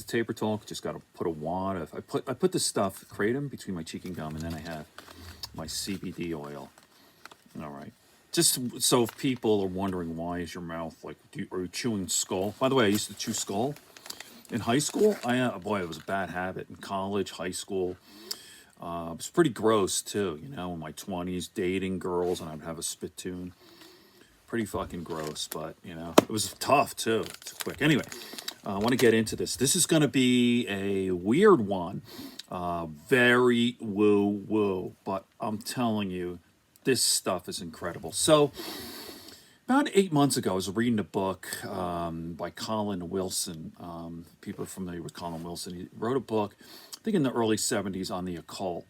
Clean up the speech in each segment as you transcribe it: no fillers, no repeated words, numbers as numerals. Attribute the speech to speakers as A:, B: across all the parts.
A: taper talk. Just got to put a wad of. I put this stuff kratom between my cheek and gum, and then I have my CBD oil. All right. Just so if people are wondering why is your mouth like, are you chewing skull? By the way, I used to chew skull in high school. Boy, it was a bad habit in college, high school. It was pretty gross too, you know, in my 20s, dating girls, and I'd have a spittoon. Pretty fucking gross, but you know, it was tough too. It's quick. Anyway, I want to get into this. This is going to be a weird one, very woo woo, but I'm telling you, this stuff is incredible. So, about 8 months ago, I was reading a book by Colin Wilson. People are familiar with Colin Wilson. He wrote a book, I think in the early 70s, on the occult.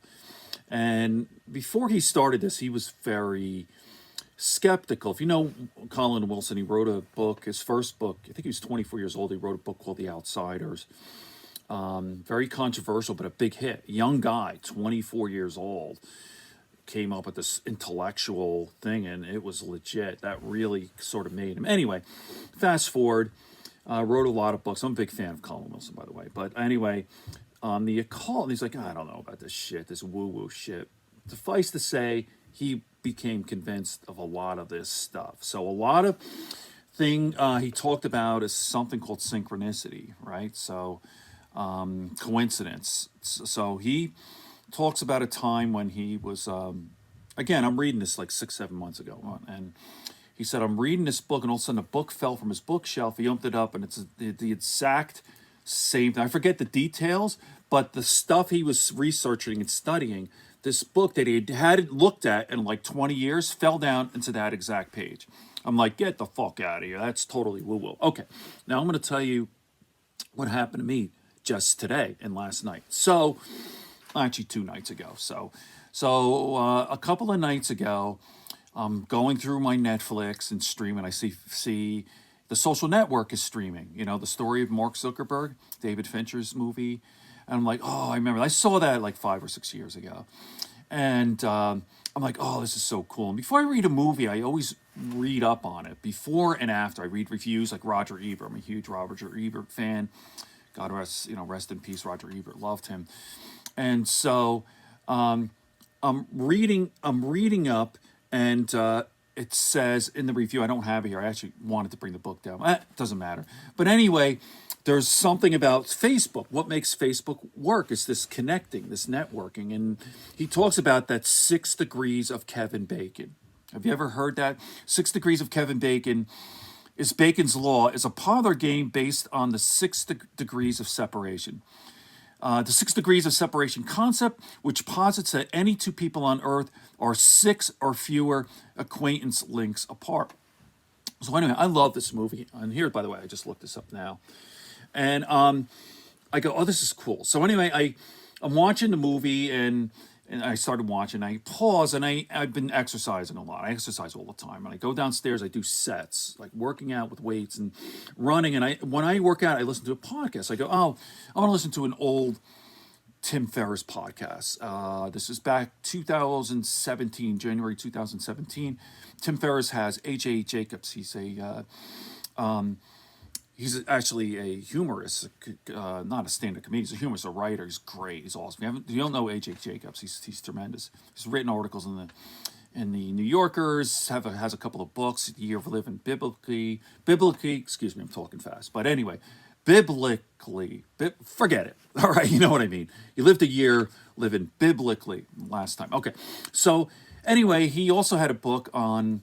A: And before he started this, he was very skeptical. If you know Colin Wilson, he wrote a book, his first book, I think he was 24 years old. He wrote a book called The Outsiders. Very controversial, but a big hit. Young guy, 24 years old, came up with this intellectual thing, and it was legit. That really sort of made him. Anyway, fast forward, wrote a lot of books. I'm a big fan of Colin Wilson, by the way. But anyway, the occult, and he's like, I don't know about this shit, this woo-woo shit. Suffice to say, he became convinced of a lot of this stuff. So a lot of thing he talked about is something called synchronicity, right? So coincidence. So he talks about a time when he was, again, I'm reading this like 6-7 months ago, and he said, I'm reading this book, and all of a sudden a book fell from his bookshelf. He opened it up, and it's the exact same thing. I forget the details, but the stuff he was researching and studying, this book that he hadn't looked at in like 20 years, fell down into that exact page. I'm like, get the fuck out of here. That's totally woo-woo. Okay, now I'm going to tell you what happened to me just today and last night. So, actually 2 nights ago. So a couple of nights ago, I'm going through my Netflix and streaming. I see The Social Network is streaming. You know, the story of Mark Zuckerberg, David Fincher's movie. And I'm like, oh, I remember. I saw that like 5 or 6 years ago. And I'm like, oh, this is so cool. And before I read a movie, I always read up on it. Before and after, I read reviews like Roger Ebert. I'm a huge Roger Ebert fan. God rest in peace, Roger Ebert. Loved him. And so I'm reading up, and it says in the review, I don't have it here. I actually wanted to bring the book down. It doesn't matter. But anyway, there's something about Facebook. What makes Facebook work is this connecting, this networking. And he talks about that 6 degrees of Kevin Bacon. Have you ever heard that? 6 degrees of Kevin Bacon is Bacon's law, is a parlor game based on the 6 degrees of separation. The 6 degrees of separation concept, which posits that any 2 people on Earth are 6 or fewer acquaintance links apart. So anyway, I love this movie. And here, by the way, I just looked this up now. And I go, oh, this is cool. So anyway, I'm watching the movie, and I started watching. I pause, and I've been exercising a lot. I exercise all the time. And I go downstairs, I do sets, like working out with weights and running. And when I work out, I listen to a podcast. I go, oh, I want to listen to an old Tim Ferriss podcast. This is back 2017, January 2017. Tim Ferriss has H.A. Jacobs. He's actually a humorist, not a stand-up comedian. He's a humorist, a writer. He's great. He's awesome. You don't know A.J. Jacobs. He's tremendous. He's written articles in the New Yorkers. Has a couple of books. The Year of Living Biblically. Excuse me, I'm talking fast. But anyway, biblically. Forget it. All right, you know what I mean. You lived a year living biblically last time. Okay, so anyway, he also had a book on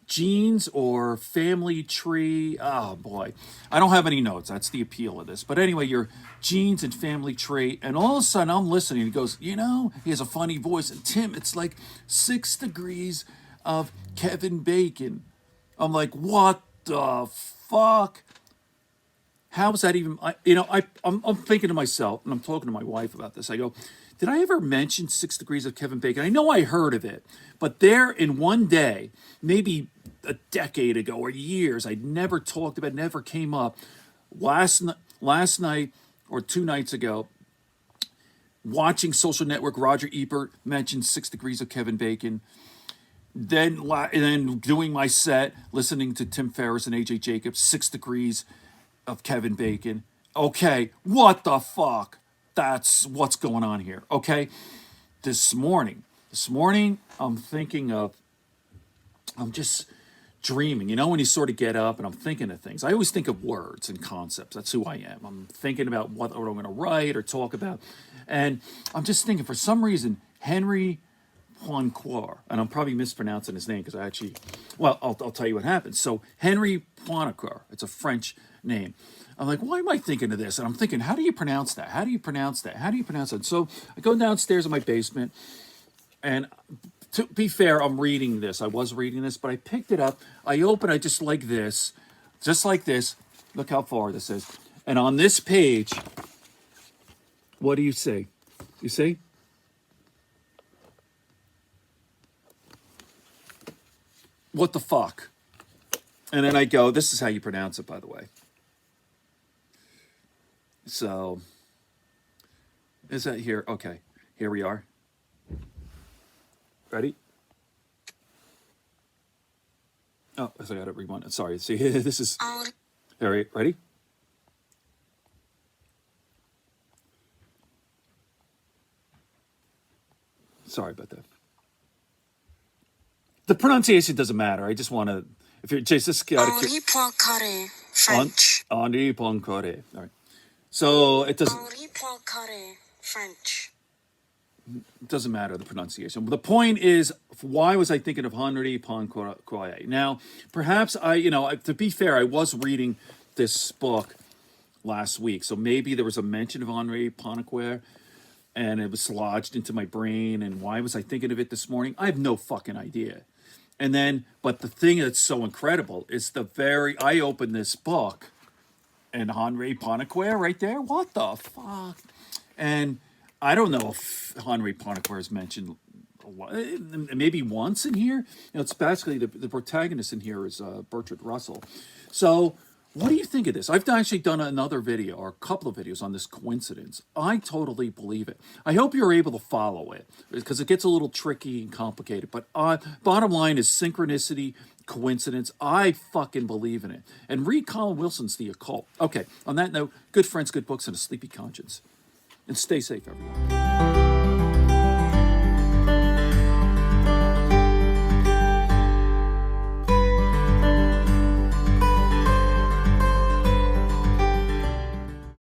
A: genes or family tree. Oh boy, I don't have any notes. That's the appeal of this. But anyway, your genes and family tree. And all of a sudden I'm listening. He goes, he has a funny voice. And Tim, it's like 6 degrees of Kevin Bacon. I'm like, what the fuck? How is that even? I'm thinking to myself, and I'm talking to my wife about this. I go, did I ever mention 6 degrees of Kevin Bacon? I know I heard of it, but there in one day, maybe a decade ago or years, I'd never talked about it, never came up. Last night or 2 nights ago, watching Social Network, Roger Ebert mentioned 6 degrees of Kevin Bacon. then doing my set, listening to Tim Ferriss and AJ Jacobs, 6 Degrees of Kevin Bacon. Okay, what the fuck? That's what's going on here. Okay, this morning, I'm thinking of, I'm just dreaming. You know, when you sort of get up and I'm thinking of things, I always think of words and concepts. That's who I am. I'm thinking about what I'm going to write or talk about. And I'm just thinking, for some reason, Henry Poincaré, and I'm probably mispronouncing his name because I actually, well, I'll tell you what happened. So Henry Poincaré, it's a French name. I'm like, why am I thinking of this? And I'm thinking, how do you pronounce that? How do you pronounce that? How do you pronounce it? So I go downstairs in my basement, and to be fair, I'm reading this. I was reading this, but I picked it up. I open it just like this, just like this. Look how far this is. And on this page, what do you see? You see? What the fuck? And then I go, this is how you pronounce it, by the way. So, is that here? Okay, here we are. Ready? Oh, I got it rewind. Sorry, see, this is, ready? Sorry about that. The pronunciation doesn't matter. I just want to, if you're just
B: Henri Poincaré, French.
A: Henri Poincaré. All right. So it doesn't.
B: Henri Poincaré, French.
A: It doesn't matter the pronunciation. The point is, why was I thinking of Henri Poincaré? Now, perhaps to be fair, I was reading this book last week, so maybe there was a mention of Henri Poincaré, and it was lodged into my brain. And why was I thinking of it this morning? I have no fucking idea. And then, but the thing that's so incredible is I opened this book, and Henri Poincaré right there. What the fuck? And I don't know if Henri Poincaré is mentioned maybe once in here. It's basically the protagonist in here is Bertrand Russell. So what do you think of this? I've actually done another video or a couple of videos on this coincidence. I totally believe it. I hope you're able to follow it because it gets a little tricky and complicated. But bottom line is synchronicity, coincidence. I fucking believe in it. And read Colin Wilson's The Occult. Okay, on that note, good friends, good books, and a sleepy conscience. And stay safe, everyone.